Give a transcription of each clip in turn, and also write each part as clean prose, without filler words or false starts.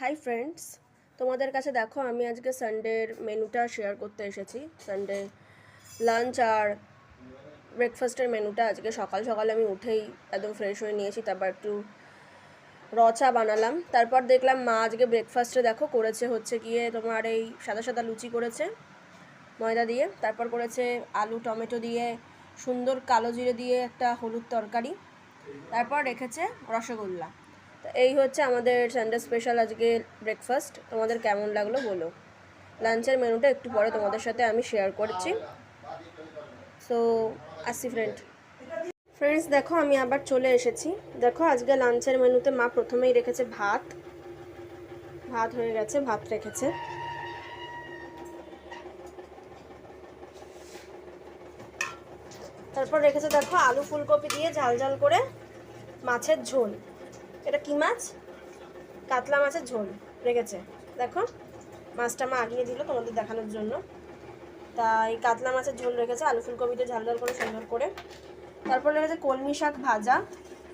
Hi friends, তোমাদের কাছে দেখো আমি আজকে সানডের মেনুটা শেয়ার করতে এসেছি। সানডে লাঞ্চ আর ব্রেকফাস্টের মেনুটা আজকে সকাল সকাল আমি উঠেই একদম ফ্রেশ হয়ে নিয়েছি, তারপর একটু র চা বানালাম। তারপর দেখলাম মা আজকে ব্রেকফাস্টে দেখো করেছে হচ্ছে গিয়ে তোমার এই সাদা সাদা লুচি করেছে ময়দা দিয়ে, তারপর করেছে আলু টমেটো দিয়ে সুন্দর কালো জিরে দিয়ে একটা হলুদ তরকারি, তারপর রেখেছে রসগোল্লা। তো এই হচ্ছে আমাদের সানডে স্পেশাল আজকে ব্রেকফাস্ট। তোমাদের কেমন লাগলো বলো। লাঞ্চের মেনুটা একটু পরে তোমাদের সাথে আমি শেয়ার করছি। সো আসি ফ্রেন্ডস দেখো আমি আবার চলে এসেছি। দেখো আজকে লাঞ্চের মেনুতে মা প্রথমেই রেখেছে ভাত হয়ে গেছে, ভাত রেখেছে। তারপর রেখেছে দেখো আলু ফুলকপি দিয়ে ঝাল ঝাল করে মাছের ঝোল। এটা কি মাছ? কাতলা মাছের ঝোল রেখেছে। দেখো মাছটা মা আগিয়ে দিল তোমাদের দেখানোর জন্য। তাই কাতলা মাছের ঝোল রেখেছে, আলু ফুলকপিতে ঝাল ঝাল করে সুন্দর করে। তারপর রেখেছে কলমি শাক ভাজা,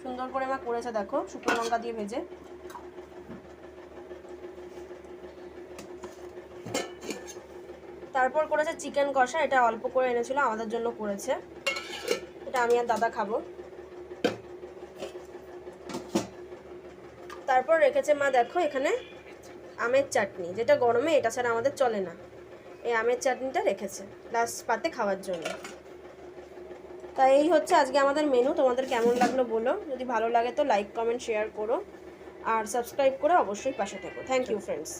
সুন্দর করে মা করেছে দেখো শুকনো লঙ্কা দিয়ে ভেজে। তারপর করেছে চিকেন কষা, এটা অল্প করে এনেছিল আমাদের জন্য করেছে, এটা আমি আর দাদা খাবো। তারপর রেখেছে মা দেখো এখানে আমের চাটনি, যেটা গরমে এটা ছাড়া আমাদের চলে না। এই আমের চাটনিটা রেখেছে লাস্ট পাতে খাওয়ার জন্য। তাই এই হচ্ছে আজকে আমাদের মেনু। তোমাদের কেমন লাগলো বলো, যদি ভালো লাগে তো লাইক কমেন্ট শেয়ার করো আর সাবস্ক্রাইব করে অবশ্যই পাশে থেকো। Thank you friends.